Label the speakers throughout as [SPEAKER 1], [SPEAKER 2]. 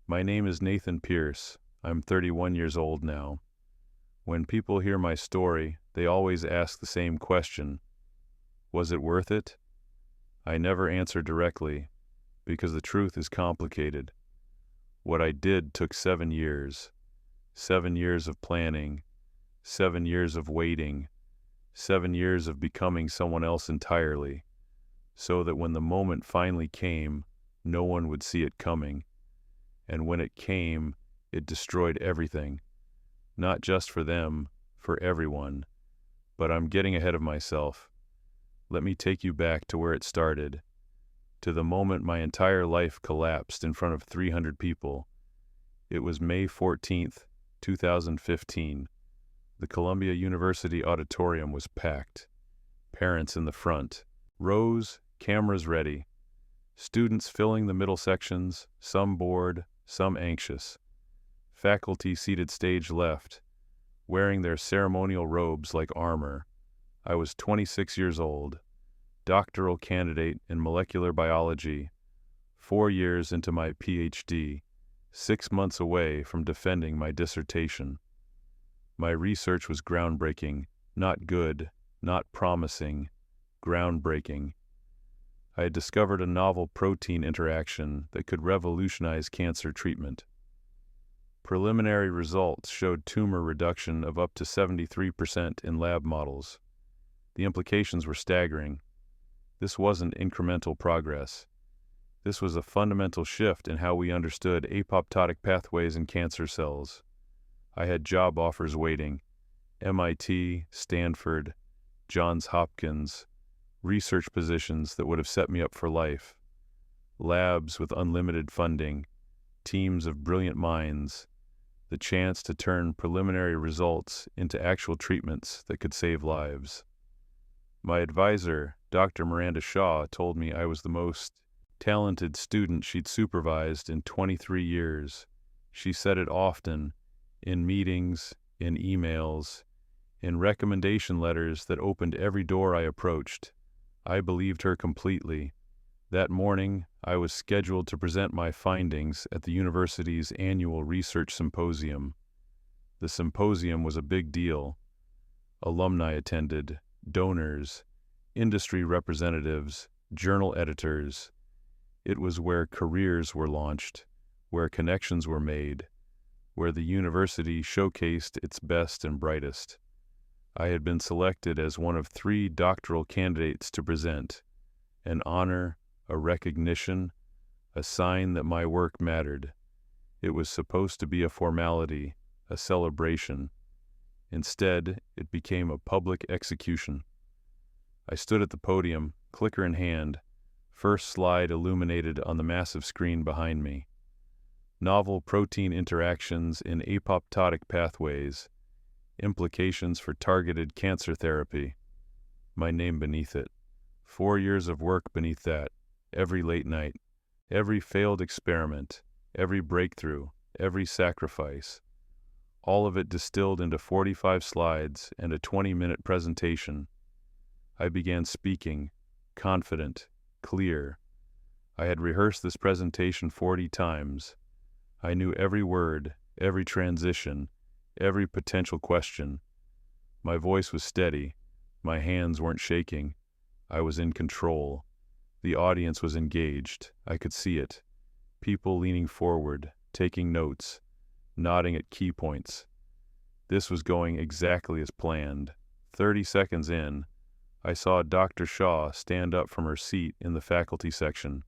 [SPEAKER 1] My name is Nathan Pierce. I'm 31 years old now. When people hear my story, they always ask the same question. Was it worth it? I never answer directly, because the truth is complicated. What I did took 7 years. 7 years of planning, 7 years of waiting, 7 years of becoming someone else entirely, so that when the moment finally came, no one would see it coming. And when it came, it destroyed everything. Not just for them, for everyone. But I'm getting ahead of myself. Let me take you back to where it started, to the moment my entire life collapsed in front of 300 people. It was May 14th, 2015. The Columbia University auditorium was packed. Parents in the front. Rows, cameras ready. Students filling the middle sections, some bored, some anxious. Faculty seated stage left, wearing their ceremonial robes like armor. I was 26 years old, doctoral candidate in molecular biology, 4 years into my PhD, 6 months away from defending my dissertation. My research was groundbreaking, not good, not promising, groundbreaking. I had discovered a novel protein interaction that could revolutionize cancer treatment. Preliminary results showed tumor reduction of up to 73% in lab models. The implications were staggering. This wasn't incremental progress. This was a fundamental shift in how we understood apoptotic pathways in cancer cells. I had job offers waiting. MIT, Stanford, Johns Hopkins, research positions that would have set me up for life. Labs with unlimited funding, teams of brilliant minds, the chance to turn preliminary results into actual treatments that could save lives. My advisor, Dr. Miranda Shaw, told me I was the most talented student she'd supervised in 23 years. She said it often, in meetings, in emails, in recommendation letters that opened every door I approached. I believed her completely. That morning, I was scheduled to present my findings at the university's annual research symposium. The symposium was a big deal. Alumni attended, donors, industry representatives, journal editors. It was where careers were launched, where connections were made, where the university showcased its best and brightest. I had been selected as one of 3 doctoral candidates to present, an honor, a recognition, a sign that my work mattered. It was supposed to be a formality, a celebration. Instead, it became a public execution. I stood at the podium, clicker in hand, first slide illuminated on the massive screen behind me. Novel protein interactions in apoptotic pathways, implications for targeted cancer therapy. My name beneath it. 4 years of work beneath that. Every late night, every failed experiment, every breakthrough, every sacrifice. All of it distilled into 45 slides and a 20-minute presentation. I began speaking, confident, clear. I had rehearsed this presentation 40 times. I knew every word, every transition, every potential question. My voice was steady. My hands weren't shaking. I was in control. The audience was engaged. I could see it. People leaning forward, taking notes, nodding at key points. This was going exactly as planned. 30 seconds in, I saw Dr. Shaw stand up from her seat in the faculty section.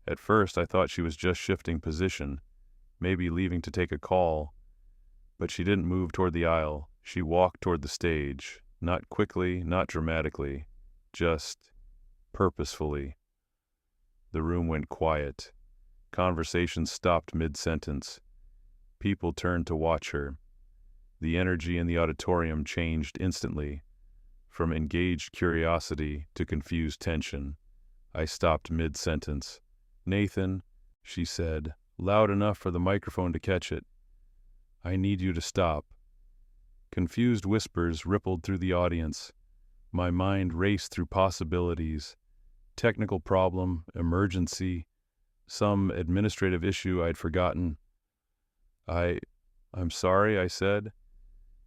[SPEAKER 1] At first, I thought she was just shifting position, maybe leaving to take a call. But she didn't move toward the aisle. She walked toward the stage, not quickly, not dramatically, just purposefully. The room went quiet. Conversation stopped mid-sentence. People turned to watch her. The energy in the auditorium changed instantly, from engaged curiosity to confused tension. I stopped mid-sentence. "Nathan," she said, loud enough for the microphone to catch it, "I need you to stop." Confused whispers rippled through the audience. My mind raced through possibilities. Technical problem, emergency, some administrative issue I'd forgotten. I'm sorry, I said.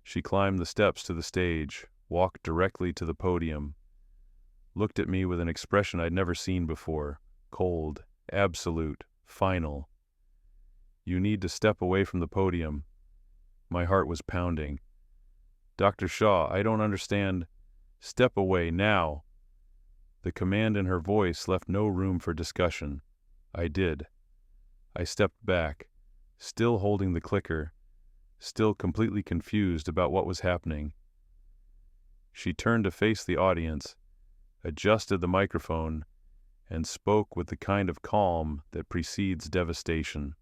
[SPEAKER 1] She climbed the steps to the stage, walked directly to the podium, looked at me with an expression I'd never seen before, cold, absolute, final. You need to step away from the podium. My heart was pounding. Dr. Shaw, I don't understand. Step away, now. The command in her voice left no room for discussion. I did. I stepped back, still holding the clicker, still completely confused about what was happening. She turned to face the audience, adjusted the microphone, and spoke with the kind of calm that precedes devastation.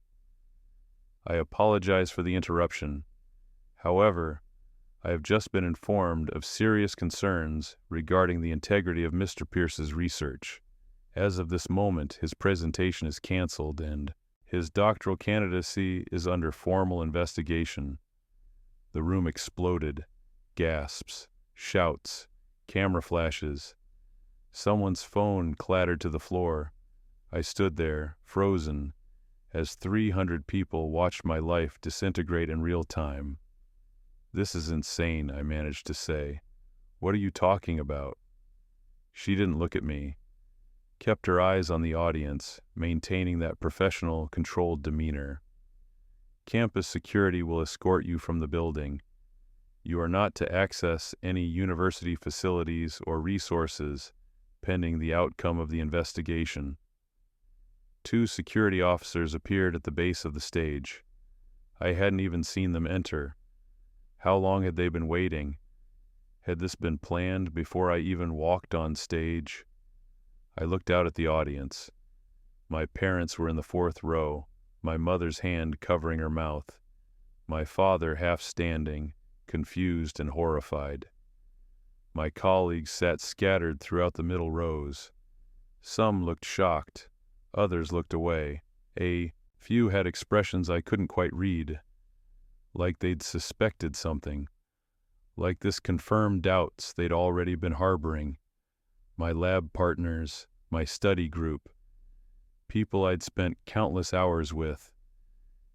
[SPEAKER 1] I apologize for the interruption. However, I have just been informed of serious concerns regarding the integrity of Mr. Pierce's research. As of this moment, his presentation is canceled and his doctoral candidacy is under formal investigation. The room exploded. Gasps, shouts, camera flashes. Someone's phone clattered to the floor. I stood there, frozen, as 300 people watched my life disintegrate in real time. This is insane, I managed to say. What are you talking about? She didn't look at me, kept her eyes on the audience, maintaining that professional, controlled demeanor. Campus security will escort you from the building. You are not to access any university facilities or resources pending the outcome of the investigation. 2 security officers appeared at the base of the stage. I hadn't even seen them enter. How long had they been waiting? Had this been planned before I even walked on stage? I looked out at the audience. My parents were in the 4th row, my mother's hand covering her mouth, my father half standing, confused and horrified. My colleagues sat scattered throughout the middle rows. Some looked shocked, others looked away. A few had expressions I couldn't quite read, like they'd suspected something, like this confirmed doubts they'd already been harboring. My lab partners, my study group, people I'd spent countless hours with,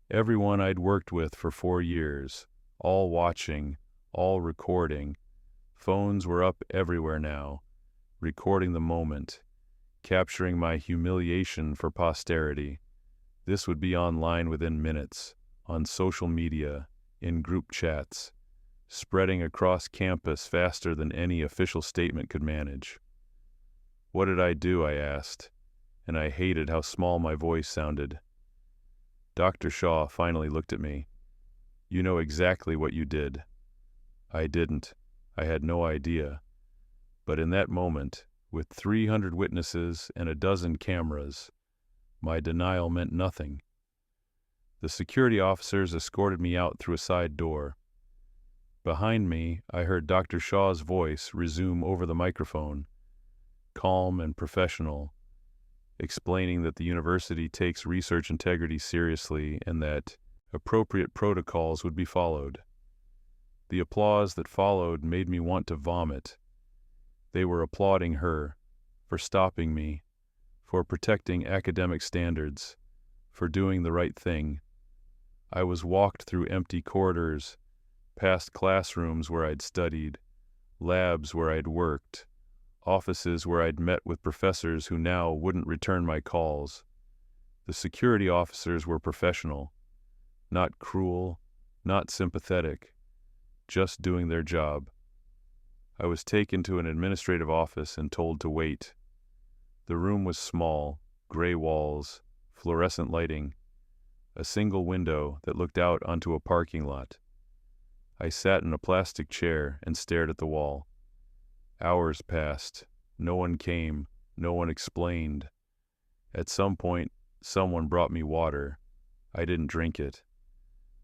[SPEAKER 1] everyone I'd worked with for 4 years, all watching, all recording. Phones were up everywhere now, recording the moment, capturing my humiliation for posterity. This would be online within minutes, on social media, in group chats, spreading across campus faster than any official statement could manage. What did I do, I asked, and I hated how small my voice sounded. Dr. Shaw finally looked at me. You know exactly what you did. I didn't. I had no idea. But in that moment, with 300 witnesses and a dozen cameras, my denial meant nothing. The security officers escorted me out through a side door. Behind me, I heard Dr. Shaw's voice resume over the microphone, calm and professional, explaining that the university takes research integrity seriously and that appropriate protocols would be followed. The applause that followed made me want to vomit. They were applauding her, for stopping me, for protecting academic standards, for doing the right thing. I was walked through empty corridors, past classrooms where I'd studied, labs where I'd worked, offices where I'd met with professors who now wouldn't return my calls. The security officers were professional, not cruel, not sympathetic, just doing their job. I was taken to an administrative office and told to wait. The room was small, gray walls, fluorescent lighting, a single window that looked out onto a parking lot. I sat in a plastic chair and stared at the wall. Hours passed. No one came. No one explained. At some point, someone brought me water. I didn't drink it.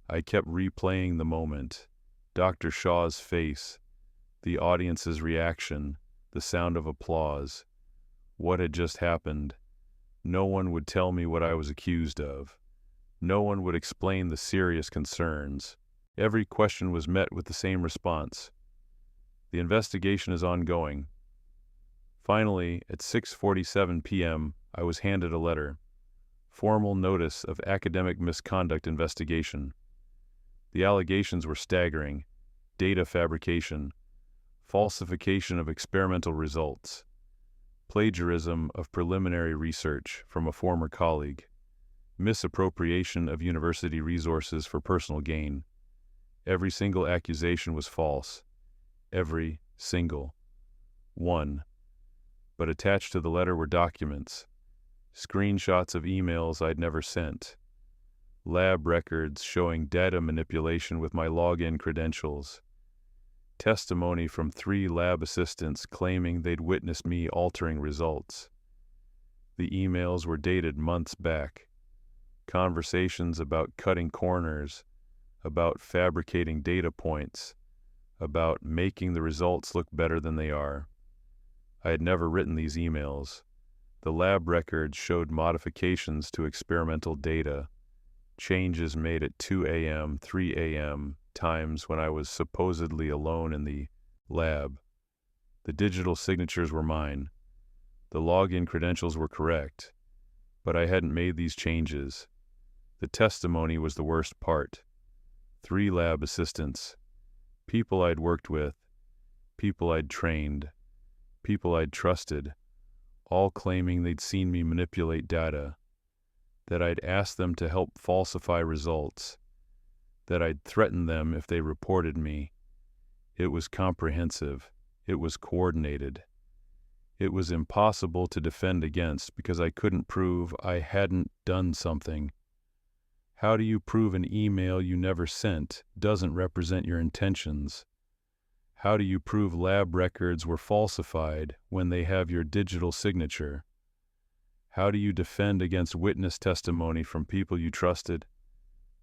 [SPEAKER 1] I kept replaying the moment. Dr. Shaw's face, the audience's reaction, the sound of applause. What had just happened? No one would tell me what I was accused of. No one would explain the serious concerns. Every question was met with the same response. The investigation is ongoing. Finally, at 6:47 p.m., I was handed a letter. Formal notice of academic misconduct investigation. The allegations were staggering: data fabrication, falsification of experimental results, plagiarism of preliminary research from a former colleague, misappropriation of university resources for personal gain. Every single accusation was false. Every single one. But attached to the letter were documents, screenshots of emails I'd never sent, lab records showing data manipulation with my login credentials, testimony from 3 lab assistants claiming they'd witnessed me altering results. The emails were dated months back. Conversations about cutting corners, about fabricating data points, about making the results look better than they are. I had never written these emails. The lab records showed modifications to experimental data, changes made at 2 a.m., 3 a.m., times when I was supposedly alone in the lab. The digital signatures were mine. The login credentials were correct, but I hadn't made these changes. The testimony was the worst part. 3 lab assistants, people I'd worked with, people I'd trained, people I'd trusted, all claiming they'd seen me manipulate data, that I'd asked them to help falsify results, that I'd threatened them if they reported me. It was comprehensive. It was coordinated. It was impossible to defend against because I couldn't prove I hadn't done something. How do you prove an email you never sent doesn't represent your intentions? How do you prove lab records were falsified when they have your digital signature? How do you defend against witness testimony from people you trusted?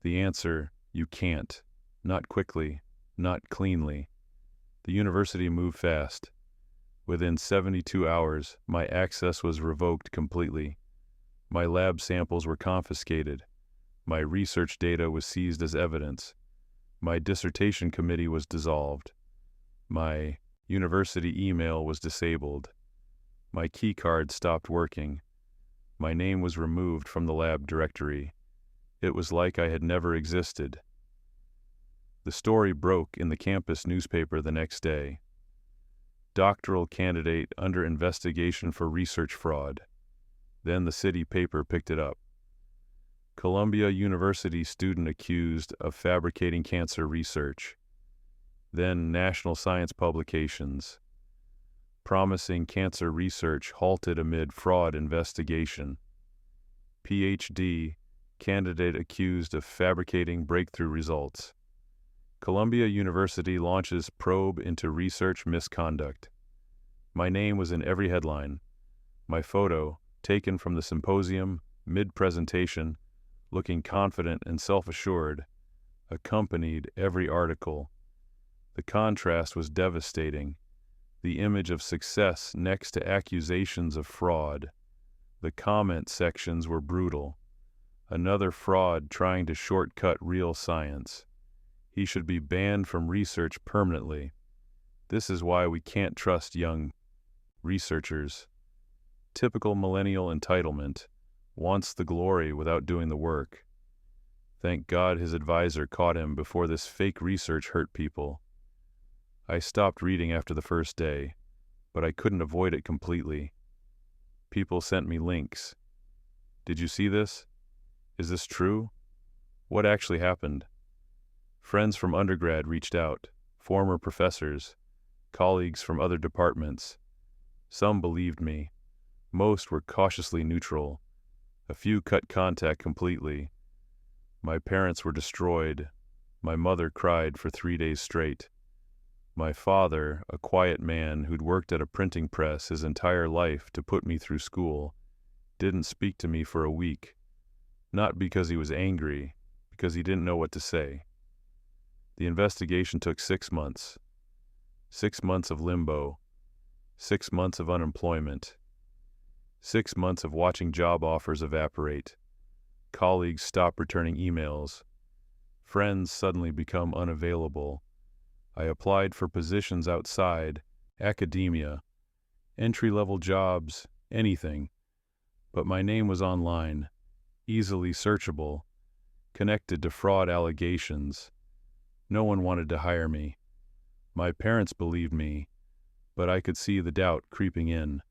[SPEAKER 1] The answer: you can't. Not quickly, not cleanly. The university moved fast. Within 72 hours, my access was revoked completely. My lab samples were confiscated. My research data was seized as evidence. My dissertation committee was dissolved. My university email was disabled. My key card stopped working. My name was removed from the lab directory. It was like I had never existed. The story broke in the campus newspaper the next day. Doctoral candidate under investigation for research fraud. Then the city paper picked it up. Columbia University student accused of fabricating cancer research. Then national science publications. Promising cancer research halted amid fraud investigation. PhD candidate accused of fabricating breakthrough results. Columbia University launches probe into research misconduct. My name was in every headline. My photo, taken from the symposium, mid-presentation, looking confident and self-assured, accompanied every article. The contrast was devastating. The image of success next to accusations of fraud. The comment sections were brutal. Another fraud trying to shortcut real science. He should be banned from research permanently. This is why we can't trust young researchers. Typical millennial entitlement. Wants the glory without doing the work. Thank God his advisor caught him before this fake research hurt people. I stopped reading after the first day, but I couldn't avoid it completely. People sent me links. Did you see this? Is this true? What actually happened? Friends from undergrad reached out, former professors, colleagues from other departments. Some believed me. Most were cautiously neutral. A few cut contact completely. My parents were destroyed. My mother cried for 3 days straight. My father, a quiet man who'd worked at a printing press his entire life to put me through school, didn't speak to me for a week. Not because he was angry, because he didn't know what to say. The investigation took 6 months. 6 months of limbo. 6 months of unemployment. 6 months of watching job offers evaporate. Colleagues stop returning emails. Friends suddenly become unavailable. I applied for positions outside, academia, entry-level jobs, anything. But my name was online. easily searchable, connected to fraud allegations. No one wanted to hire me. My parents believed me, but I could see the doubt creeping in.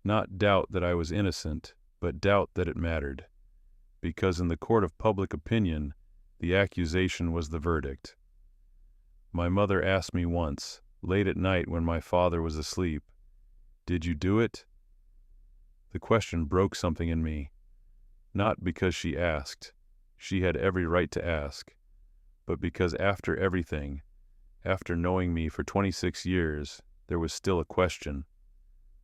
[SPEAKER 1] Not doubt that I was innocent, but doubt that it mattered. Because in the court of public opinion, the accusation was the verdict. My mother asked me once, late at night when my father was asleep, "Did you do it?" The question broke something in me. Not because she asked. She had every right to ask. But because after everything, after knowing me for 26 years, there was still a question.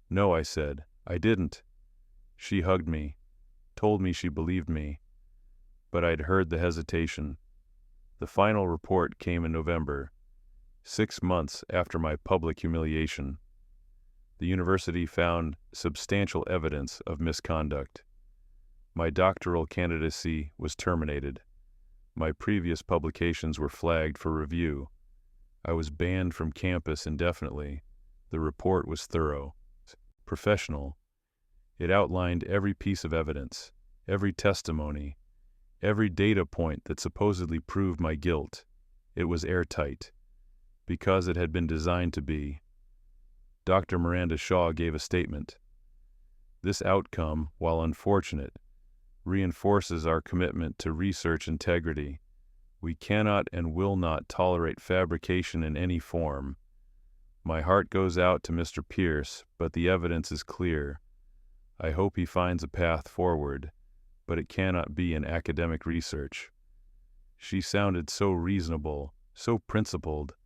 [SPEAKER 1] "No," I said, "I didn't." She hugged me, told me she believed me. But I'd heard the hesitation. The final report came in November, 6 months after my public humiliation. The university found substantial evidence of misconduct. My doctoral candidacy was terminated. My previous publications were flagged for review. I was banned from campus indefinitely. The report was thorough, professional. It outlined every piece of evidence, every testimony, every data point that supposedly proved my guilt. It was airtight, because it had been designed to be. Dr. Miranda Shaw gave a statement. "This outcome, while unfortunate, reinforces our commitment to research integrity. We cannot and will not tolerate fabrication in any form. My heart goes out to Mr. Pierce, but the evidence is clear. I hope he finds a path forward, but it cannot be in academic research." She sounded so reasonable, so principled,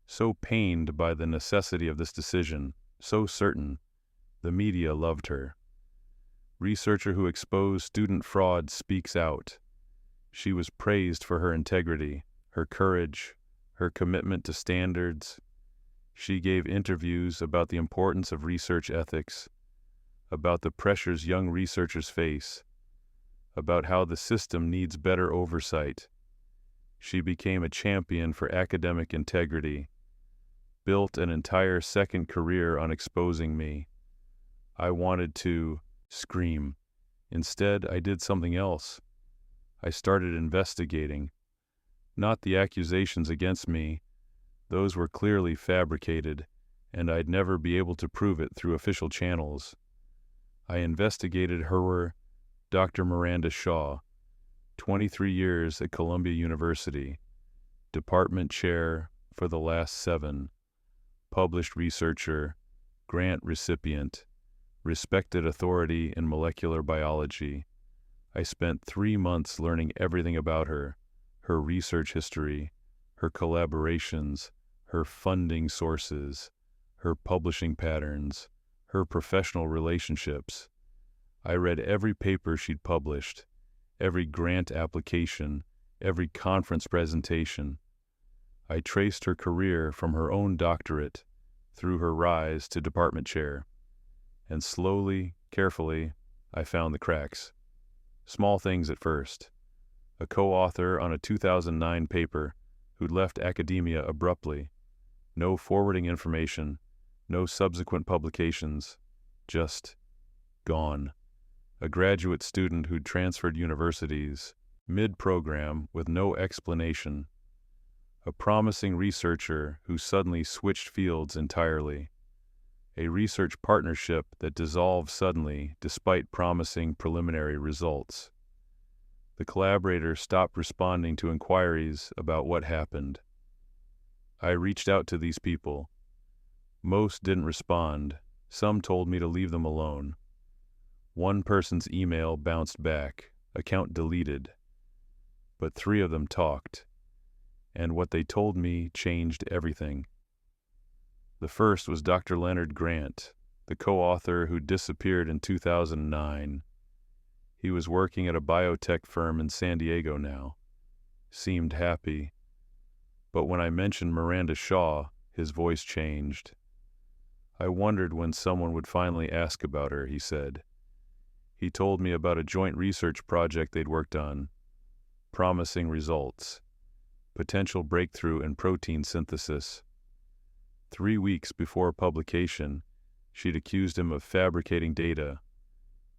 [SPEAKER 1] so pained by the necessity of this decision, so certain. The media loved her. Researcher who exposed student fraud speaks out. She was praised for her integrity, her courage, her commitment to standards. She gave interviews about the importance of research ethics, about the pressures young researchers face, about how the system needs better oversight. She became a champion for academic integrity, built an entire second career on exposing me. I wanted to scream. Instead, I did something else. I started investigating. Not the accusations against me. Those were clearly fabricated, and I'd never be able to prove it through official channels. I investigated her, Dr. Miranda Shaw, 23 years at Columbia University, department chair for the last 7, published researcher, grant recipient, respected authority in molecular biology. I spent 3 months learning everything about her research history, her collaborations, her funding sources, her publishing patterns, her professional relationships. I read every paper she'd published, every grant application, every conference presentation. I traced her career from her own doctorate through her rise to department chair. And slowly, carefully, I found the cracks. Small things at first. A co-author on a 2009 paper who'd left academia abruptly. No forwarding information, no subsequent publications, just gone. A graduate student who'd transferred universities, mid-program with no explanation. A promising researcher who suddenly switched fields entirely. A research partnership that dissolved suddenly despite promising preliminary results. The collaborator stopped responding to inquiries about what happened. I reached out to these people. Most didn't respond. Some told me to leave them alone. One person's email bounced back, account deleted. But 3 of them talked, and what they told me changed everything. The first was Dr. Leonard Grant, the co-author who disappeared in 2009. He was working at a biotech firm in San Diego now. Seemed happy. But when I mentioned Miranda Shaw, his voice changed. "I wondered when someone would finally ask about her," he said. He told me about a joint research project they'd worked on. Promising results. Potential breakthrough in protein synthesis. 3 weeks before publication, she'd accused him of fabricating data,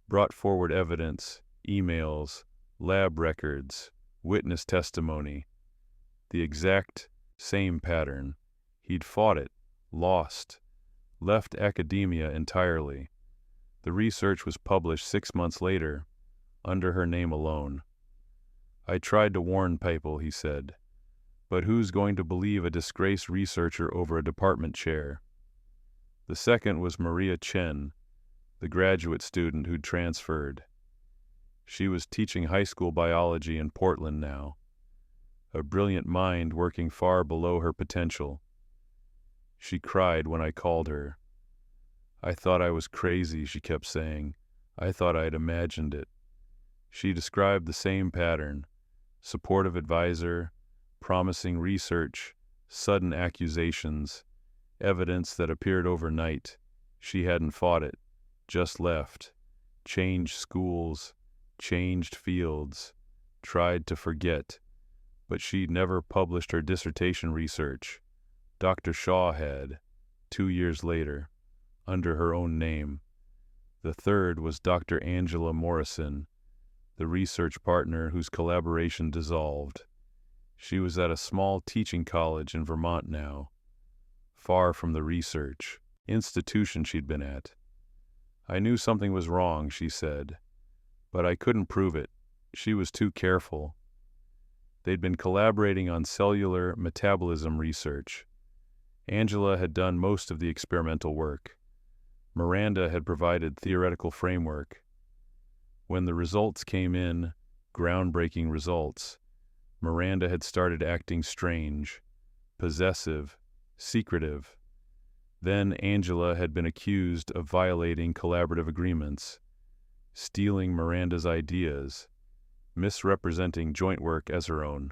[SPEAKER 1] brought forward evidence, emails, lab records, witness testimony, the exact same pattern. He'd fought it, lost, left academia entirely. The research was published 6 months later, under her name alone. I tried to warn people, he said, but who's going to believe a disgraced researcher over a department chair? The second was Maria Chen, the graduate student who'd transferred. She was teaching high school biology in Portland now, a brilliant mind working far below her potential. She cried when I called her. I thought I was crazy, she kept saying. I thought I'd imagined it. She described the same pattern: supportive advisor, promising research, sudden accusations, evidence that appeared overnight. She hadn't fought it, just left, changed schools, changed fields, tried to forget, but she'd never published her dissertation research. Dr. Shaw had, 2 years later, under her own name. The third was Dr. Angela Morrison, the research partner whose collaboration dissolved. She was at a small teaching college in Vermont now, far from the research institution she'd been at. I knew something was wrong, she said, but I couldn't prove it. She was too careful. They'd been collaborating on cellular metabolism research. Angela had done most of the experimental work. Miranda had provided theoretical framework. When the results came in, groundbreaking results, Miranda had started acting strange, possessive, secretive. Then Angela had been accused of violating collaborative agreements, stealing Miranda's ideas, misrepresenting joint work as her own.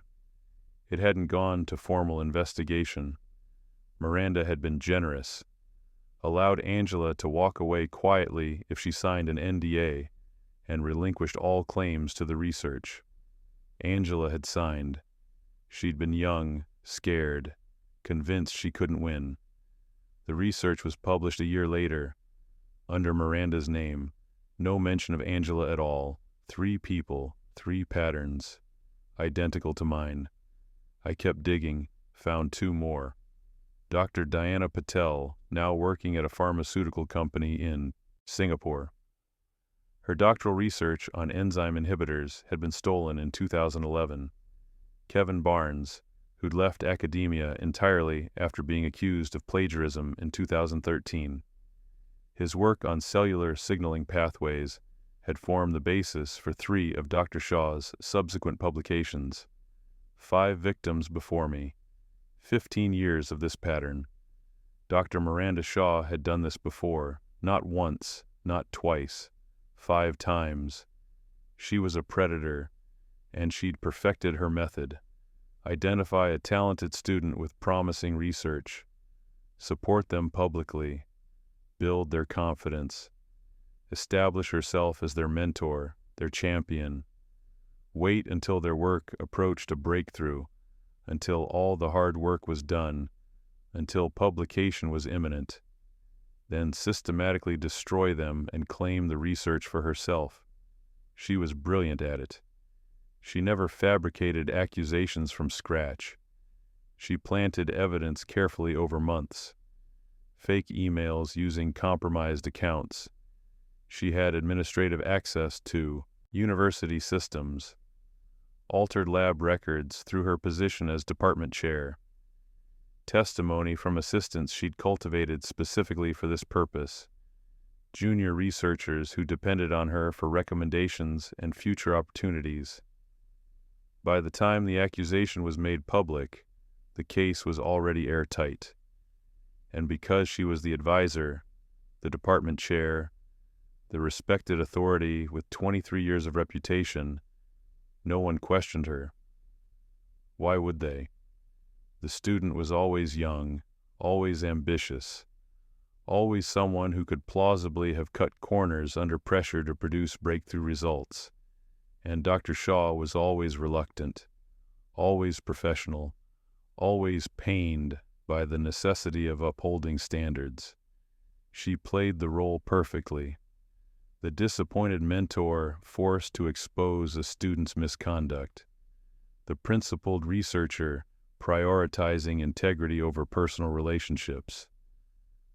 [SPEAKER 1] It hadn't gone to formal investigation. Miranda had been generous, allowed Angela to walk away quietly if she signed an NDA, and relinquished all claims to the research. Angela had signed. She'd been young, scared, convinced she couldn't win. The research was published a year later, under Miranda's name. No mention of Angela at all. 3 people, 3 patterns, identical to mine. I kept digging, found 2 more. Dr. Diana Patel, now working at a pharmaceutical company in Singapore. Her doctoral research on enzyme inhibitors had been stolen in 2011. Kevin Barnes, who'd left academia entirely after being accused of plagiarism in 2013. His work on cellular signaling pathways had formed the basis for 3 of Dr. Shaw's subsequent publications. 5 victims before me, 15 years of this pattern. Dr. Miranda Shaw had done this before, not once, not twice, 5 times. She was a predator, and she'd perfected her method. Identify a talented student with promising research, support them publicly, build their confidence, establish herself as their mentor, their champion, wait until their work approached a breakthrough, until all the hard work was done, until publication was imminent, then systematically destroy them and claim the research for herself. She was brilliant at it. She never fabricated accusations from scratch. She planted evidence carefully over months. Fake emails using compromised accounts. She had administrative access to university systems, altered lab records through her position as department chair, testimony from assistants she'd cultivated specifically for this purpose, junior researchers who depended on her for recommendations and future opportunities. By the time the accusation was made public, the case was already airtight. And because she was the advisor, the department chair, the respected authority with 23 years of reputation, no one questioned her. Why would they? The student was always young, always ambitious, always someone who could plausibly have cut corners under pressure to produce breakthrough results. And Dr. Shaw was always reluctant, always professional, always pained by the necessity of upholding standards. She played the role perfectly. The disappointed mentor forced to expose a student's misconduct. The principled researcher prioritizing integrity over personal relationships.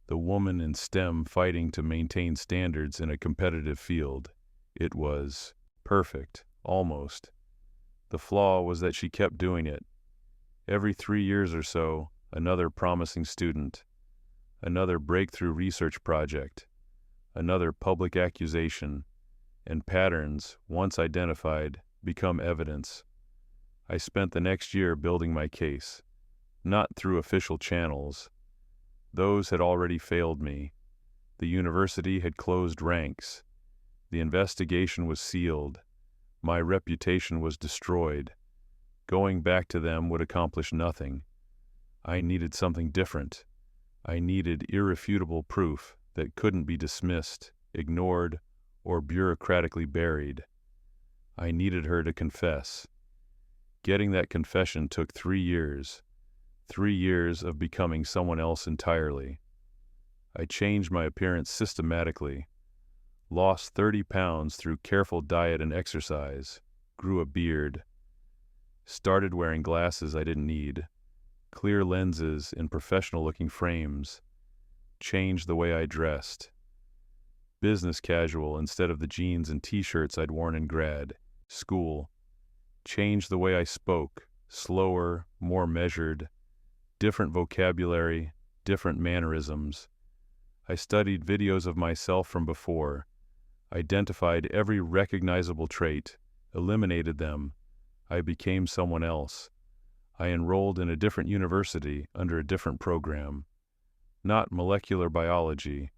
[SPEAKER 1] The woman in STEM fighting to maintain standards in a competitive field. It was perfect, almost. The flaw was that she kept doing it. Every 3 years or so, another promising student, another breakthrough research project, another public accusation, and patterns, once identified, become evidence. I spent the next year building my case, not through official channels. Those had already failed me. The university had closed ranks. The investigation was sealed. My reputation was destroyed. Going back to them would accomplish nothing. I needed something different. I needed irrefutable proof that couldn't be dismissed, ignored, or bureaucratically buried. I needed her to confess. Getting that confession took 3 years. 3 years of becoming someone else entirely. I changed my appearance systematically, lost 30 pounds through careful diet and exercise, grew a beard, started wearing glasses I didn't need, clear lenses in professional-looking frames, changed the way I dressed. Business casual instead of the jeans and t-shirts I'd worn in grad school. Changed the way I spoke, slower, more measured, different vocabulary, different mannerisms. I studied videos of myself from before, identified every recognizable trait, eliminated them. I became someone else. I enrolled in a different university under a different program. Not molecular biology,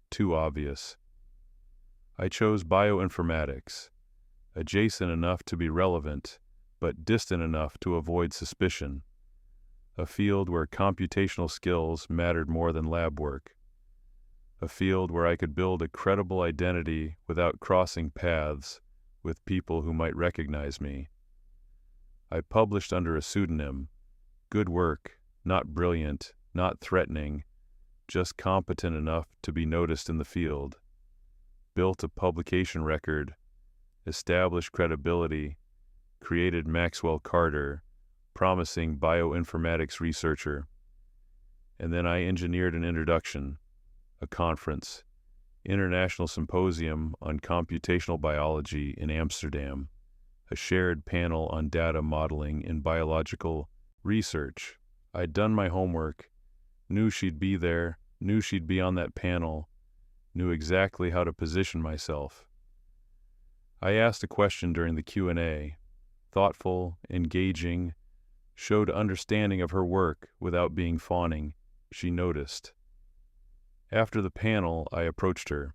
[SPEAKER 1] too obvious. I chose bioinformatics, adjacent enough to be relevant, but distant enough to avoid suspicion. A field where computational skills mattered more than lab work. A field where I could build a credible identity without crossing paths with people who might recognize me. I published under a pseudonym. Good work, not brilliant, not threatening, just competent enough to be noticed in the field. Built a publication record, established credibility, created Maxwell Carter, promising bioinformatics researcher. And then I engineered an introduction, a conference, International Symposium on Computational Biology in Amsterdam, a shared panel on data modeling in biological research. I'd done my homework, knew she'd be there, knew she'd be on that panel, knew exactly how to position myself. I asked a question during the Q&A, thoughtful, engaging, showed understanding of her work without being fawning. She noticed. After the panel, I approached her,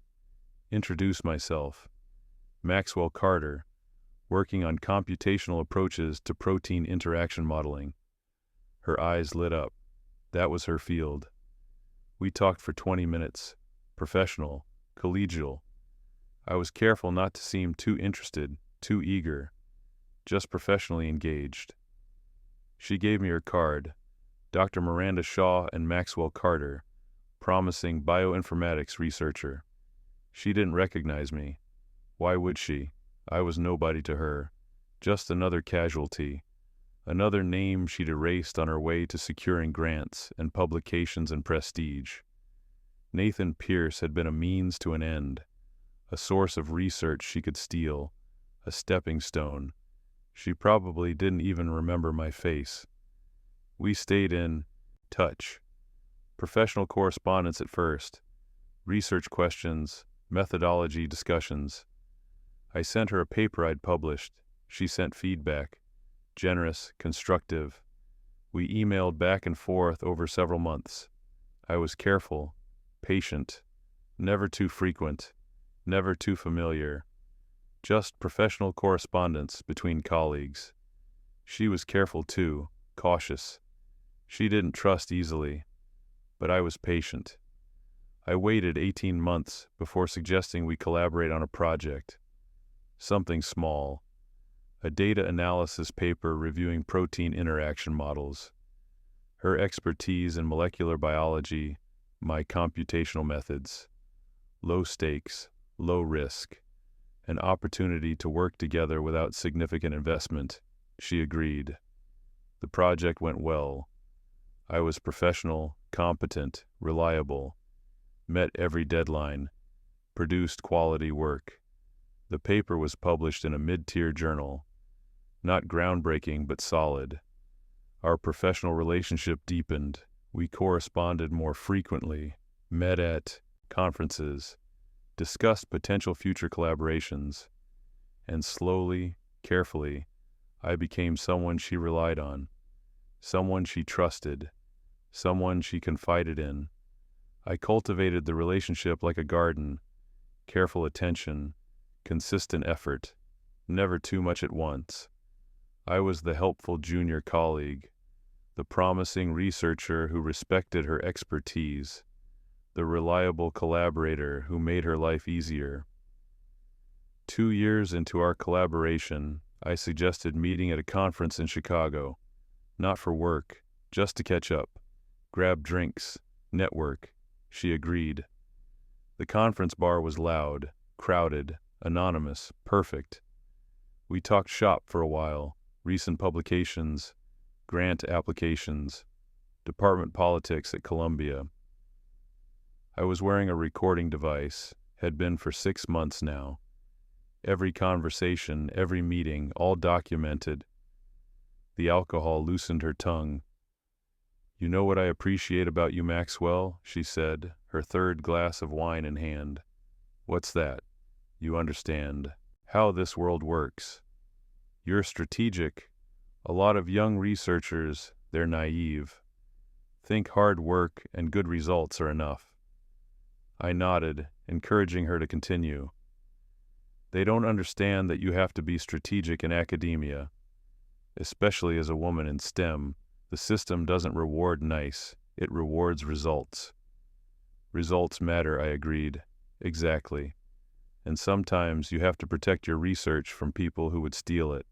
[SPEAKER 1] introduced myself. Maxwell Carter, working on computational approaches to protein interaction modeling. Her eyes lit up. That was her field. We talked for 20 minutes, professional, collegial. I was careful not to seem too interested, too eager, just professionally engaged. She gave me her card, Dr. Miranda Shaw and Maxwell Carter, promising bioinformatics researcher. She didn't recognize me. Why would she? I was nobody to her, just another casualty, another name she'd erased on her way to securing grants and publications and prestige. Nathan Pierce had been a means to an end, a source of research she could steal, a stepping stone. She probably didn't even remember my face. We stayed in touch. Professional correspondence at first, research questions, methodology discussions. I sent her a paper I'd published. She sent feedback, generous, constructive. We emailed back and forth over several months. I was careful, patient, never too frequent, never too familiar. Just professional correspondence between colleagues. She was careful too, cautious. She didn't trust easily, but I was patient. I waited 18 months before suggesting we collaborate on a project. Something small. A data analysis paper reviewing protein interaction models. Her expertise in molecular biology, my computational methods. Low stakes, low risk, an opportunity to work together without significant investment. She agreed. The project went well. I was professional, competent, reliable, met every deadline, produced quality work. The paper was published in a mid-tier journal, not groundbreaking but solid. Our professional relationship deepened. We corresponded more frequently, met at conferences, discussed potential future collaborations, and slowly, carefully, I became someone she relied on, someone she trusted, someone she confided in. I cultivated the relationship like a garden, careful attention, consistent effort, never too much at once. I was the helpful junior colleague, the promising researcher who respected her expertise, the reliable collaborator who made her life easier. 2 years into our collaboration, I suggested meeting at a conference in Chicago, not for work, just to catch up, grab drinks, network. She agreed. The conference bar was loud, crowded, anonymous, perfect. We talked shop for a while, recent publications, grant applications, department politics at Columbia. I was wearing a recording device, had been for 6 months now. Every conversation, every meeting, all documented. The alcohol loosened her tongue. "You know what I appreciate about you, Maxwell," she said, her third glass of wine in hand. "What's that?" "You understand how this world works. You're strategic. A lot of young researchers, they're naive. Think hard work and good results are enough." I nodded, encouraging her to continue. "They don't understand that you have to be strategic in academia. Especially as a woman in STEM, the system doesn't reward nice, it rewards results." "Results matter," I agreed. "Exactly. And sometimes you have to protect your research from people who would steal it."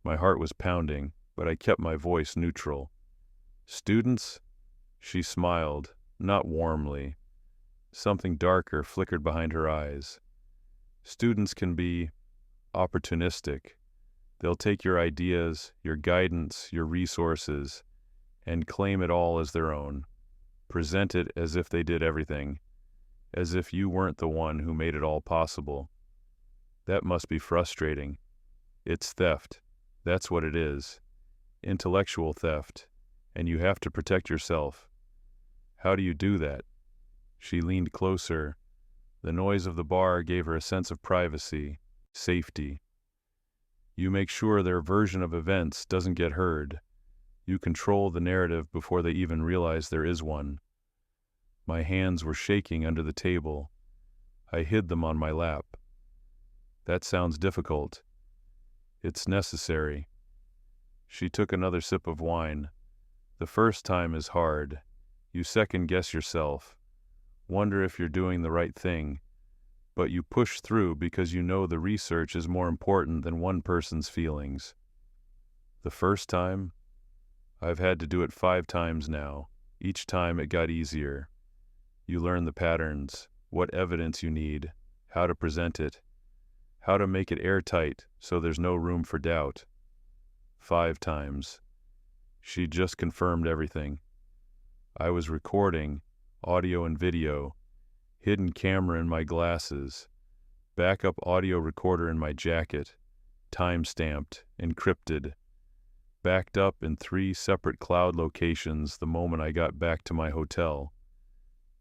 [SPEAKER 1] My heart was pounding, but I kept my voice neutral. "Students?" She smiled, not warmly. Something darker flickered behind her eyes. "Students can be opportunistic. They'll take your ideas, your guidance, your resources, and claim it all as their own. Present it as if they did everything, as if you weren't the one who made it all possible. That must be frustrating. It's theft. That's what it is. Intellectual theft. And you have to protect yourself. How do you do that?" She leaned closer. The noise of the bar gave her a sense of privacy, safety. "You make sure their version of events doesn't get heard. You control the narrative before they even realize there is one." My hands were shaking under the table. I hid them on my lap. "That sounds difficult." "It's necessary." She took another sip of wine. "The first time is hard. You second-guess yourself. Wonder if you're doing the right thing. But you push through because you know the research is more important than one person's feelings." "The first time?" "I've had to do it 5 times now. Each time it got easier. You learn the patterns, what evidence you need, how to present it, how to make it airtight so there's no room for doubt. 5 times. She just confirmed everything. I was recording, audio and video, hidden camera in my glasses, backup audio recorder in my jacket, time-stamped, encrypted, backed up in 3 separate cloud locations the moment I got back to my hotel.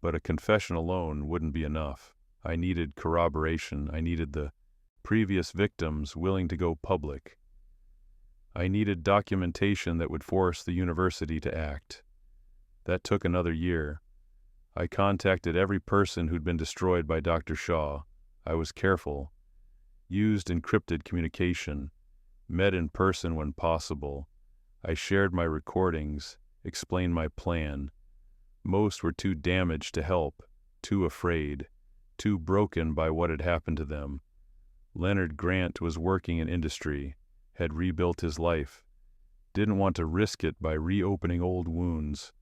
[SPEAKER 1] But a confession alone wouldn't be enough. I needed corroboration. I needed the previous victims willing to go public. I needed documentation that would force the university to act. That took another year. I contacted every person who'd been destroyed by Dr. Shaw. I was careful. Used encrypted communication. Met in person when possible. I shared my recordings, explained my plan. Most were too damaged to help, too afraid, too broken by what had happened to them. Leonard Grant was working in industry, had rebuilt his life, didn't want to risk it by reopening old wounds.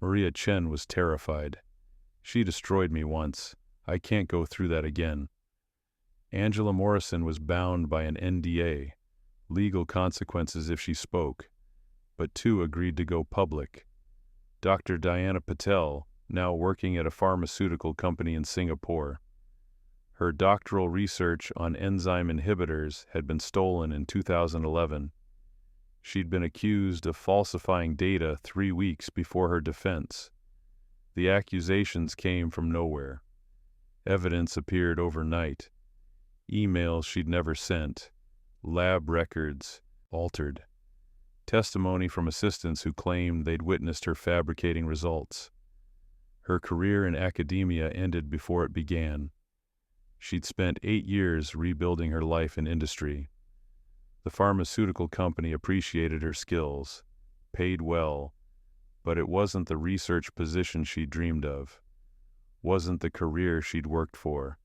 [SPEAKER 1] Maria Chen was terrified. She destroyed me once. I can't go through that again. Angela Morrison was bound by an NDA, legal consequences if she spoke, but two agreed to go public. Dr. Diana Patel, now working at a pharmaceutical company in Singapore. Her doctoral research on enzyme inhibitors had been stolen in 2011. She'd been accused of falsifying data 3 weeks before her defense. The accusations came from nowhere. Evidence appeared overnight. Emails she'd never sent, lab records altered, testimony from assistants who claimed they'd witnessed her fabricating results. Her career in academia ended before it began. She'd spent 8 years rebuilding her life in industry. The pharmaceutical company appreciated her skills, paid well, but it wasn't the research position she dreamed of, wasn't the career she'd worked for.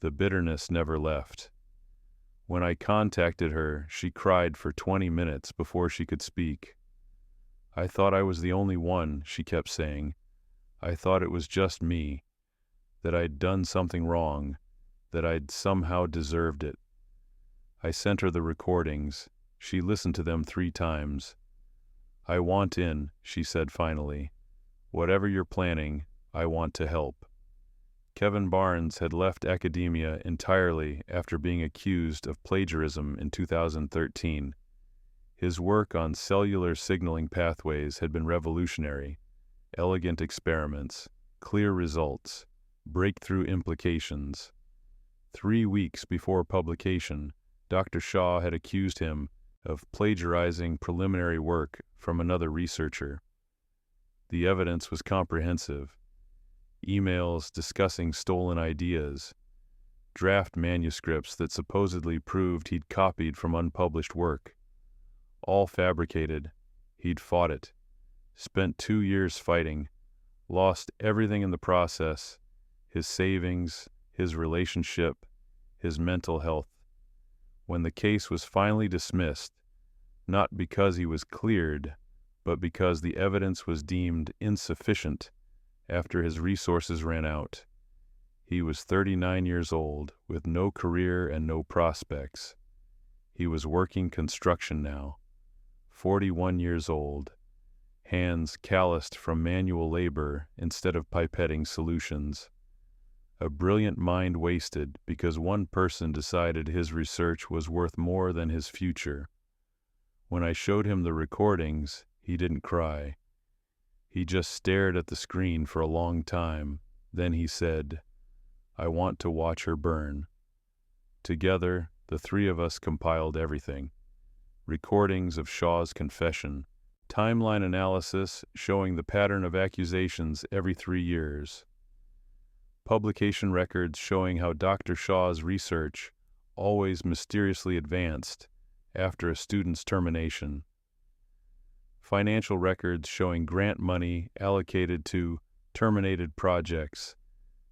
[SPEAKER 1] The bitterness never left. When I contacted her, she cried for 20 minutes before she could speak. I thought I was the only one, she kept saying. I thought it was just me, that I'd done something wrong, that I'd somehow deserved it. I sent her the recordings. She listened to them 3 times. I want in, she said finally. Whatever you're planning, I want to help. Kevin Barnes had left academia entirely after being accused of plagiarism in 2013. His work on cellular signaling pathways had been revolutionary. Elegant experiments, clear results, breakthrough implications. 3 weeks before publication, Dr. Shaw had accused him of plagiarizing preliminary work from another researcher. The evidence was comprehensive. Emails discussing stolen ideas, draft manuscripts that supposedly proved he'd copied from unpublished work. All fabricated. He'd fought it, spent 2 years fighting, lost everything in the process, his savings, his relationship, his mental health. When the case was finally dismissed, not because he was cleared, but because the evidence was deemed insufficient after his resources ran out. He was 39 years old, with no career and no prospects. He was working construction now, 41 years old, hands calloused from manual labor instead of pipetting solutions. A brilliant mind wasted because one person decided his research was worth more than his future. When I showed him the recordings, he didn't cry. He just stared at the screen for a long time. Then he said, "I want to watch her burn." Together, the 3 of us compiled everything. Recordings of Shaw's confession, timeline analysis showing the pattern of accusations every 3 years, publication records showing how Dr. Shaw's research always mysteriously advanced after a student's termination, financial records showing grant money allocated to terminated projects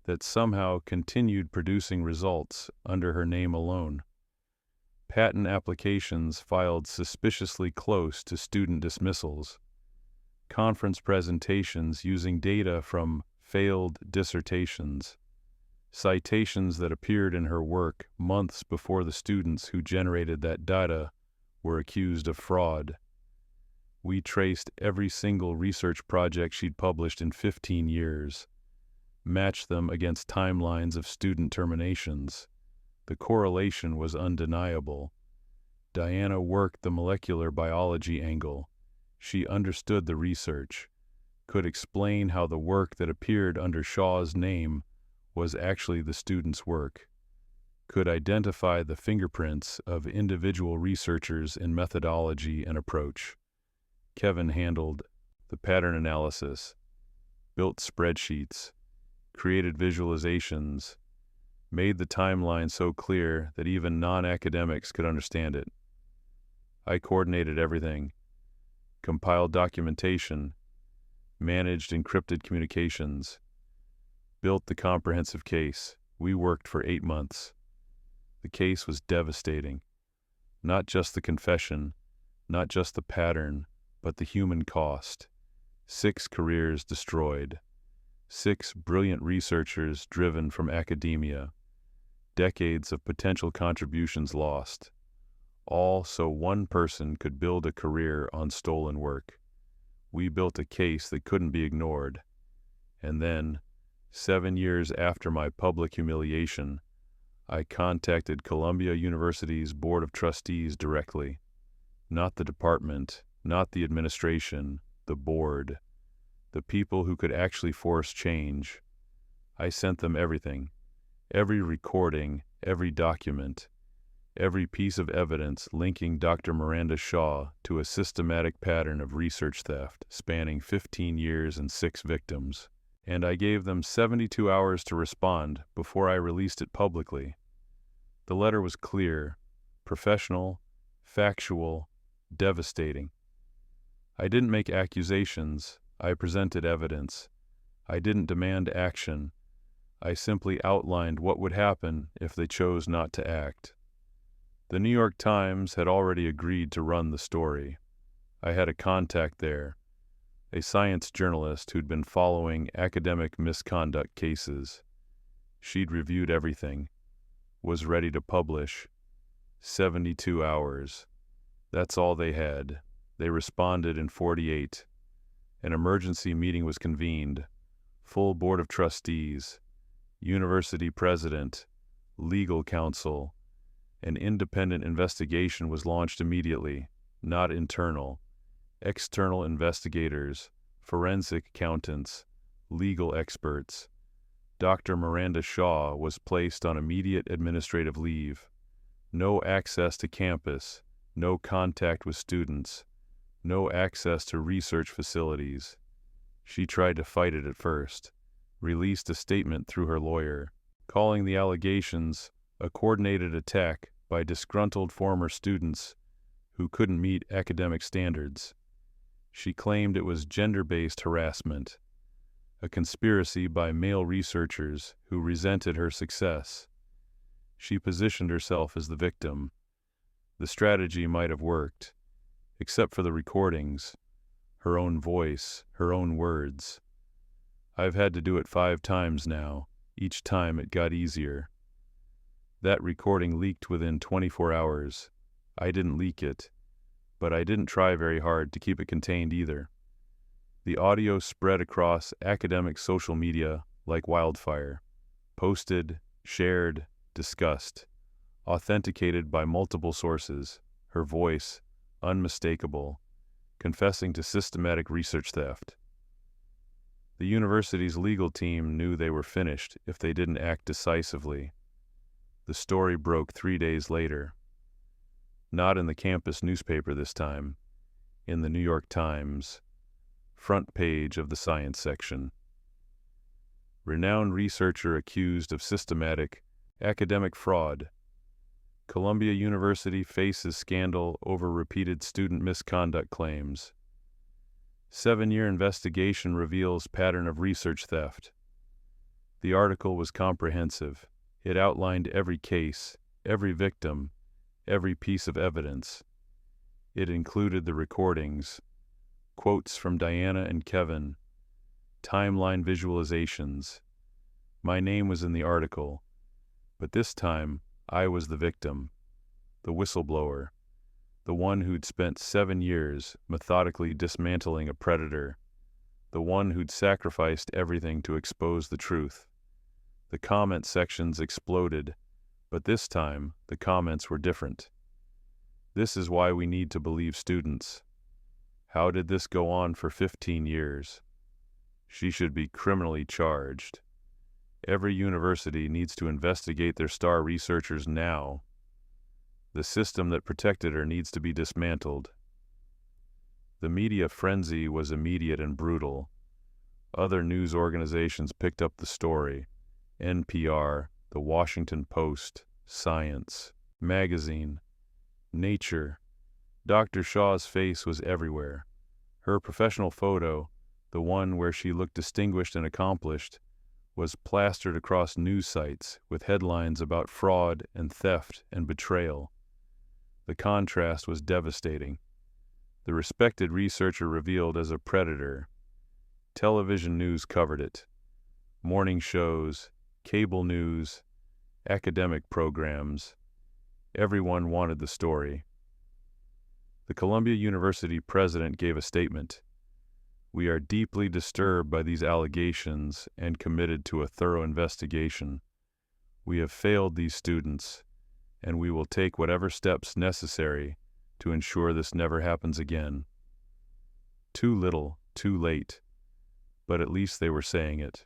[SPEAKER 1] that somehow continued producing results under her name alone, patent applications filed suspiciously close to student dismissals, conference presentations using data from failed dissertations, citations that appeared in her work months before the students who generated that data were accused of fraud. We traced every single research project she'd published in 15 years, matched them against timelines of student terminations. The correlation was undeniable. Diana worked the molecular biology angle. She understood the research, could explain how the work that appeared under Shaw's name was actually the student's work, could identify the fingerprints of individual researchers in methodology and approach. Kevin handled the pattern analysis, built spreadsheets, created visualizations, made the timeline so clear that even non-academics could understand it. I coordinated everything, compiled documentation, managed encrypted communications, built the comprehensive case. We worked for 8 months. The case was devastating. Not just the confession, not just the pattern, but the human cost. 6 careers destroyed. 6 brilliant researchers driven from academia, decades of potential contributions lost, all so one person could build a career on stolen work. We built a case that couldn't be ignored. And then, 7 years after my public humiliation, I contacted Columbia University's Board of Trustees directly. Not the department, not the administration, the board, the people who could actually force change. I sent them everything, every recording, every document, every piece of evidence linking Dr. Miranda Shaw to a systematic pattern of research theft spanning 15 years and 6 victims. And I gave them 72 hours to respond before I released it publicly. The letter was clear, professional, factual, devastating. I didn't make accusations, I presented evidence. I didn't demand action. I simply outlined what would happen if they chose not to act. The New York Times had already agreed to run the story. I had a contact there, a science journalist who'd been following academic misconduct cases. She'd reviewed everything, was ready to publish. 72 hours. That's all they had. They responded in 48. An emergency meeting was convened. Full board of trustees, university president, legal counsel. An independent investigation was launched immediately, not internal. External investigators, forensic accountants, legal experts. Dr. Miranda Shaw was placed on immediate administrative leave. No access to campus, no contact with students, no access to research facilities. She tried to fight it at first, released a statement through her lawyer, calling the allegations a coordinated attack by disgruntled former students who couldn't meet academic standards. She claimed it was gender-based harassment, a conspiracy by male researchers who resented her success. She positioned herself as the victim. The strategy might have worked, except for the recordings, her own voice, her own words. I've had to do it 5 times now. Each time it got easier. That recording leaked within 24 hours. I didn't leak it, but I didn't try very hard to keep it contained either. The audio spread across academic social media like wildfire. Posted, shared, discussed. Authenticated by multiple sources. Her voice, unmistakable, confessing to systematic research theft. The university's legal team knew they were finished if they didn't act decisively. The story broke 3 days later. Not in the campus newspaper this time, in the New York Times, front page of the science section. Renowned researcher accused of systematic academic fraud. Columbia University faces scandal over repeated student misconduct claims. 7-year investigation reveals pattern of research theft. The article was comprehensive. It outlined every case, every victim, every piece of evidence. It included the recordings, quotes from Diana and Kevin, timeline visualizations. My name was in the article, but this time I was the victim, the whistleblower, the one who'd spent 7 years methodically dismantling a predator, the one who'd sacrificed everything to expose the truth. The comment sections exploded, but this time the comments were different. This is why we need to believe students. How did this go on for 15 years? She should be criminally charged. Every university needs to investigate their star researchers now. The system that protected her needs to be dismantled. The media frenzy was immediate and brutal. Other news organizations picked up the story. NPR, The Washington Post, Science, Magazine, Nature. Dr. Shaw's face was everywhere. Her professional photo, the one where she looked distinguished and accomplished, was plastered across news sites with headlines about fraud and theft and betrayal. The contrast was devastating. The respected researcher revealed as a predator. Television news covered it. Morning shows, cable news, academic programs. Everyone wanted the story. The Columbia University president gave a statement. "We are deeply disturbed by these allegations and committed to a thorough investigation. We have failed these students, and we will take whatever steps necessary to ensure this never happens again." Too little, too late, but at least they were saying it.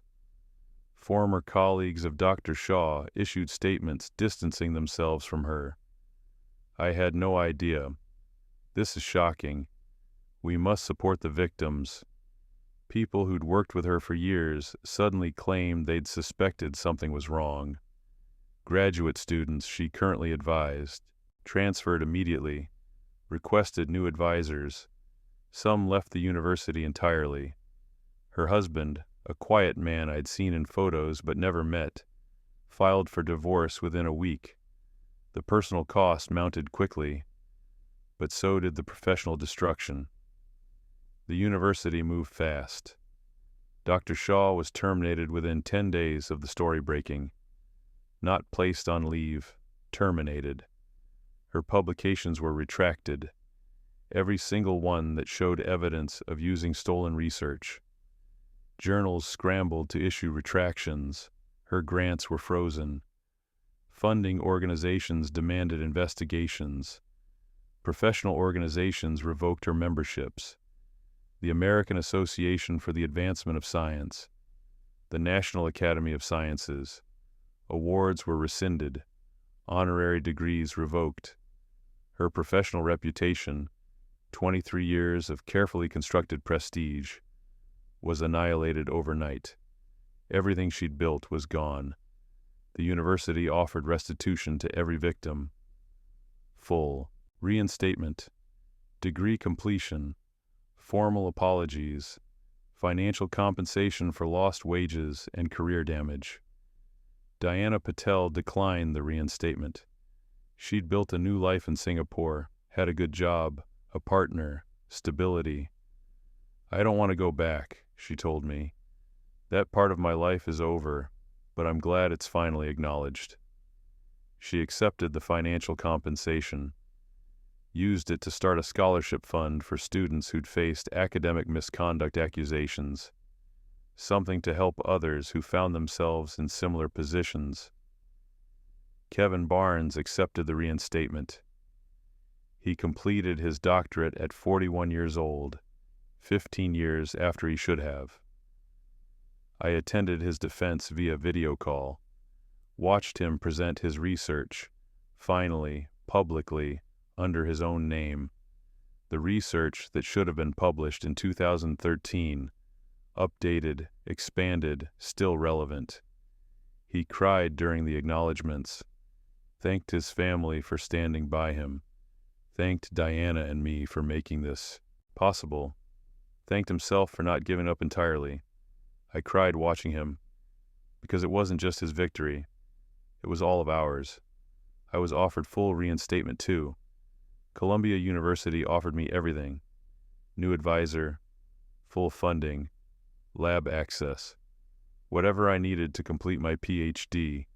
[SPEAKER 1] Former colleagues of Dr. Shaw issued statements distancing themselves from her. "I had no idea. This is shocking. We must support the victims." People who'd worked with her for years suddenly claimed they'd suspected something was wrong. Graduate students she currently advised transferred immediately, requested new advisors. Some left the university entirely. Her husband, a quiet man I'd seen in photos but never met, filed for divorce within a week. The personal cost mounted quickly, but so did the professional destruction. The university moved fast. Dr. Shaw was terminated within 10 days of the story breaking. Not placed on leave, terminated. Her publications were retracted, every single one that showed evidence of using stolen research. Journals scrambled to issue retractions. Her grants were frozen. Funding organizations demanded investigations. Professional organizations revoked her memberships. The American Association for the Advancement of Science, the National Academy of Sciences. Awards were rescinded, honorary degrees revoked. Her professional reputation, 23 years of carefully constructed prestige, was annihilated overnight. Everything she'd built was gone. The university offered restitution to every victim. Full reinstatement, degree completion, formal apologies, financial compensation for lost wages and career damage. Diana Patel declined the reinstatement. She'd built a new life in Singapore, had a good job, a partner, stability. "I don't want to go back," she told me. "That part of my life is over, but I'm glad it's finally acknowledged." She accepted the financial compensation, used it to start a scholarship fund for students who'd faced academic misconduct accusations, something to help others who found themselves in similar positions. Kevin Barnes accepted the reinstatement. He completed his doctorate at 41 years old, 15 years after he should have. I attended his defense via video call, watched him present his research, finally, publicly, under his own name. The research that should have been published in 2013, updated, expanded, still relevant. He cried during the acknowledgments, thanked his family for standing by him, thanked Diana and me for making this possible, thanked himself for not giving up entirely. I cried watching him, because it wasn't just his victory, it was all of ours. I was offered full reinstatement too. Columbia University offered me everything: new advisor, full funding, lab access, whatever I needed to complete my PhD,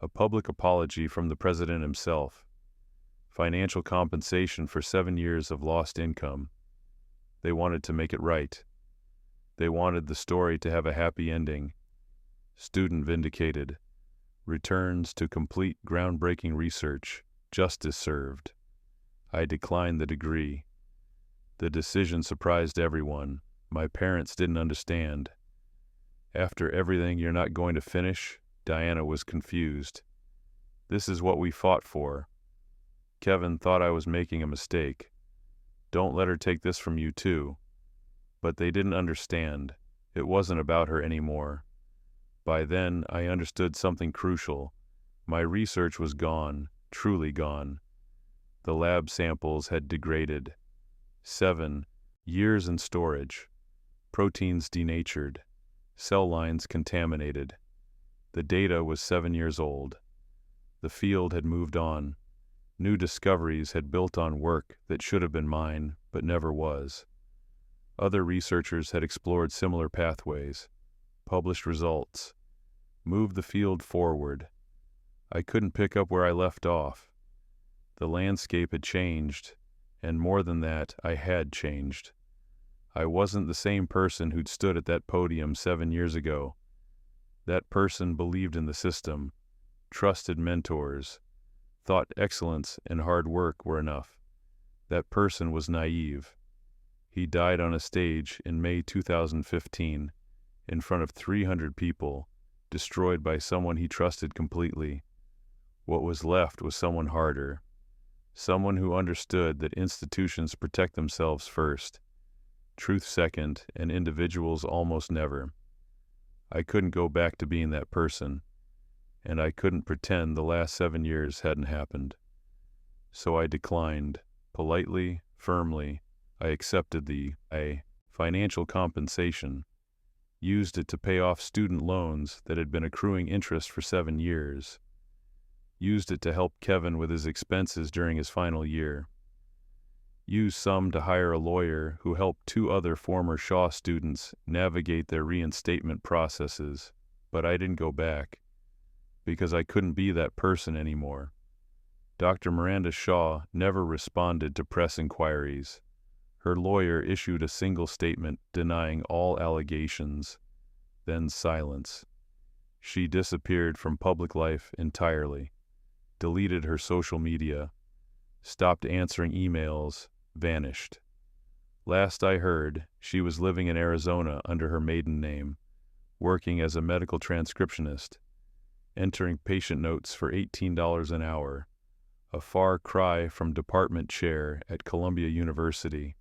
[SPEAKER 1] a public apology from the president himself, financial compensation for 7 years of lost income. They wanted to make it right. They wanted the story to have a happy ending. Student vindicated. Returns to complete groundbreaking research. Justice served. I declined the degree. The decision surprised everyone. My parents didn't understand. After everything you're not going to finish, Diana was confused. This is what we fought for. Kevin thought I was making a mistake. Don't let her take this from you too. But they didn't understand. It wasn't about her anymore. By then, I understood something crucial. My research was gone, truly gone. The lab samples had degraded. 7 years in storage. Proteins denatured. Cell lines contaminated. The data was 7 years old. The field had moved on. New discoveries had built on work that should have been mine, but never was. Other researchers had explored similar pathways, published results, moved the field forward. I couldn't pick up where I left off. The landscape had changed, and more than that, I had changed. I wasn't the same person who'd stood at that podium 7 years ago. That person believed in the system, trusted mentors, thought excellence and hard work were enough. That person was naive. He died on a stage in May 2015, in front of 300 people, destroyed by someone he trusted completely. What was left was someone harder, someone who understood that institutions protect themselves first, truth second, and individuals almost never. I couldn't go back to being that person, and I couldn't pretend the last 7 years hadn't happened. So I declined, politely, firmly. I accepted the financial compensation, used it to pay off student loans that had been accruing interest for 7 years, used it to help Kevin with his expenses during his final year, used some to hire a lawyer who helped 2 other former Shaw students navigate their reinstatement processes, but I didn't go back, because I couldn't be that person anymore. Dr. Miranda Shaw never responded to press inquiries. Her lawyer issued a single statement denying all allegations, then silence. She disappeared from public life entirely, deleted her social media, stopped answering emails, vanished. Last I heard, she was living in Arizona under her maiden name, working as a medical transcriptionist, entering patient notes for $18 an hour, a far cry from department chair at Columbia University.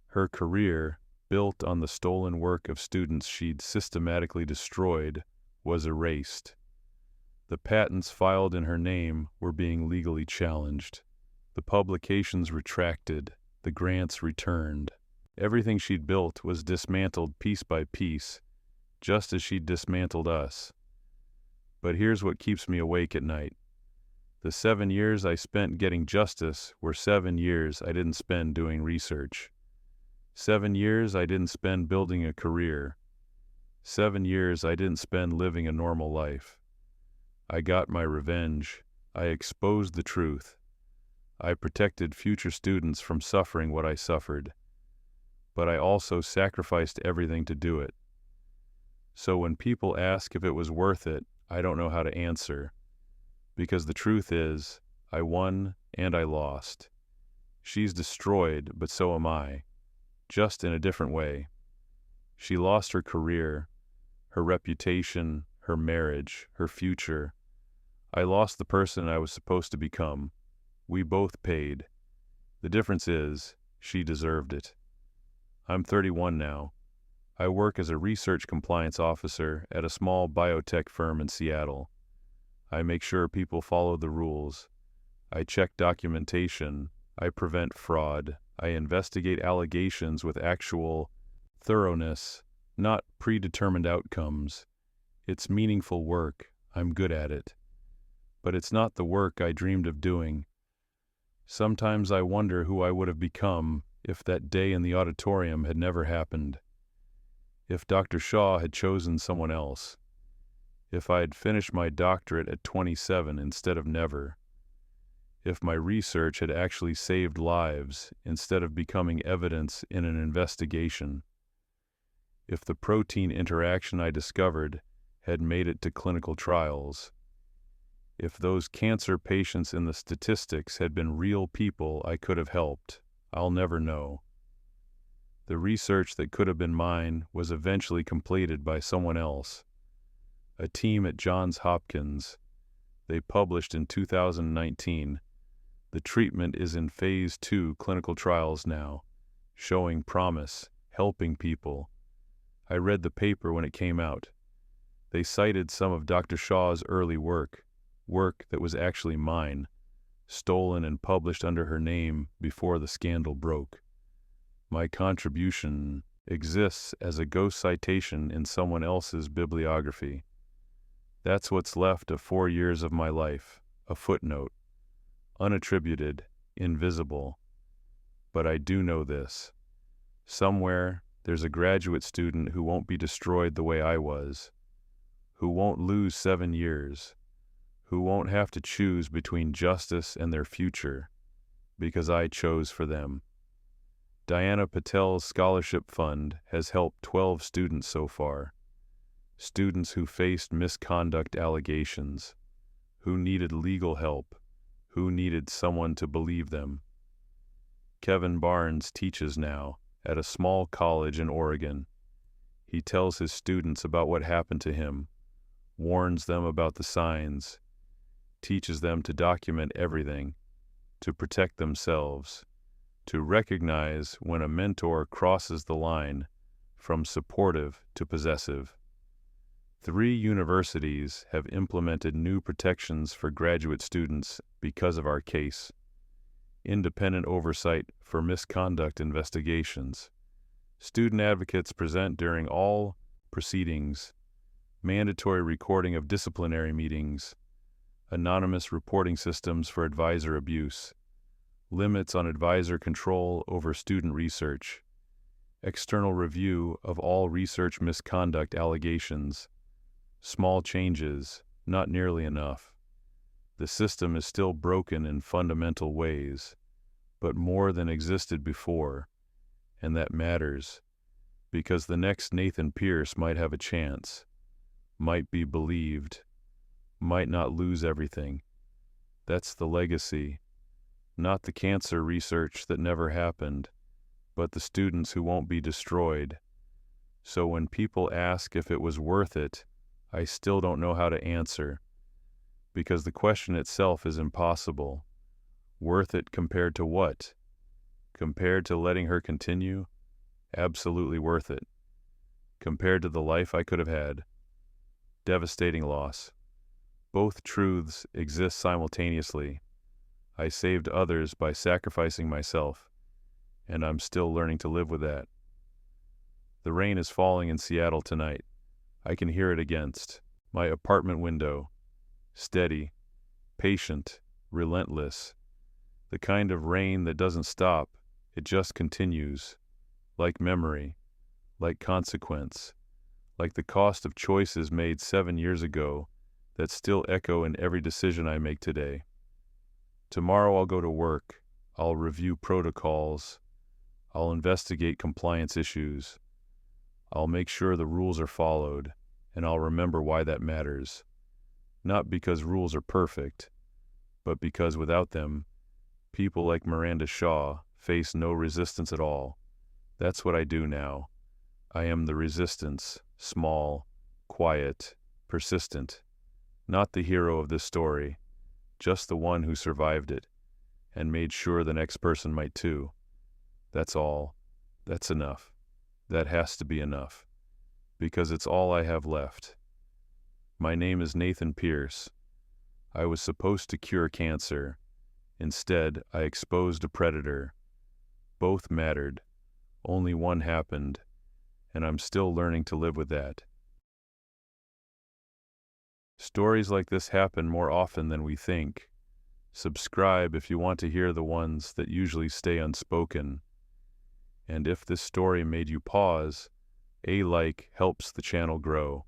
[SPEAKER 1] Her career, built on the stolen work of students she'd systematically destroyed, was erased. The patents filed in her name were being legally challenged. The publications retracted, the grants returned. Everything she'd built was dismantled piece by piece, just as she'd dismantled us. But here's what keeps me awake at night. The 7 years I spent getting justice were 7 years I didn't spend doing research. 7 years I didn't spend building a career. 7 years I didn't spend living a normal life. I got my revenge. I exposed the truth. I protected future students from suffering what I suffered. But I also sacrificed everything to do it. So when people ask if it was worth it, I don't know how to answer. Because the truth is, I won and I lost. She's destroyed, but so am I. Just in a different way. She lost her career, her reputation, her marriage, her future. I lost the person I was supposed to become. We both paid. The difference is, she deserved it. I'm 31 now. I work as a research compliance officer at a small biotech firm in Seattle. I make sure people follow the rules. I check documentation. I prevent fraud. I investigate allegations with actual thoroughness, not predetermined outcomes. It's meaningful work. I'm good at it. But it's not the work I dreamed of doing. Sometimes I wonder who I would have become if that day in the auditorium had never happened. If Dr. Shaw had chosen someone else. If I had finished my doctorate at 27 instead of never. If my research had actually saved lives instead of becoming evidence in an investigation. If the protein interaction I discovered had made it to clinical trials. If those cancer patients in the statistics had been real people I could have helped, I'll never know. The research that could have been mine was eventually completed by someone else. A team at Johns Hopkins. They published in 2019. The treatment is in phase 2 clinical trials now, showing promise, helping people. I read the paper when it came out. They cited some of Dr. Shaw's early work that was actually mine, stolen and published under her name before the scandal broke. My contribution exists as a ghost citation in someone else's bibliography. That's what's left of 4 years of my life, a footnote, unattributed, invisible. But I do know this. Somewhere, There's a graduate student who won't be destroyed the way I was, who won't lose 7 years, who won't have to choose between justice and their future, because I chose for them. Diana Patel's scholarship fund has helped 12 students so far, students who faced misconduct allegations, who needed legal help, who needed someone to believe them. Kevin Barnes teaches now at a small college in Oregon. He tells his students about what happened to him, warns them about the signs, teaches them to document everything, to protect themselves, to recognize when a mentor crosses the line from supportive to possessive. 3 universities have implemented new protections for graduate students because of our case. Independent oversight for misconduct investigations. Student advocates present during all proceedings. Mandatory recording of disciplinary meetings. Anonymous reporting systems for advisor abuse. Limits on advisor control over student research. External review of all research misconduct allegations. Small changes, not nearly enough. The system is still broken in fundamental ways, but more than existed before, and that matters, because the next Nathan Pierce might have a chance, might be believed, might not lose everything. That's the legacy, not the cancer research that never happened, but the students who won't be destroyed. So when people ask if it was worth it, I still don't know how to answer, because the question itself is impossible. Worth it compared to what? Compared to letting her continue? Absolutely worth it. Compared to the life I could have had? Devastating loss. Both truths exist simultaneously. I saved others by sacrificing myself, and I'm still learning to live with that. The rain is falling in Seattle tonight. I can hear it against my apartment window. Steady, patient, relentless. The kind of rain that doesn't stop, it just continues. Like memory, like consequence, like the cost of choices made 7 years ago that still echo in every decision I make today. Tomorrow I'll go to work, I'll review protocols, I'll investigate compliance issues, I'll make sure the rules are followed, and I'll remember why that matters. Not because rules are perfect, but because without them, people like Miranda Shaw face no resistance at all. That's what I do now. I am the resistance, small, quiet, persistent. Not the hero of this story, just the one who survived it, and made sure the next person might too. That's all. That's enough. That has to be enough, because it's all I have left. My name is Nathan Pierce. I was supposed to cure cancer. Instead, I exposed a predator. Both mattered. Only one happened, and I'm still learning to live with that. Stories like this happen more often than we think. Subscribe if you want to hear the ones that usually stay unspoken. And if this story made you pause, a like helps the channel grow.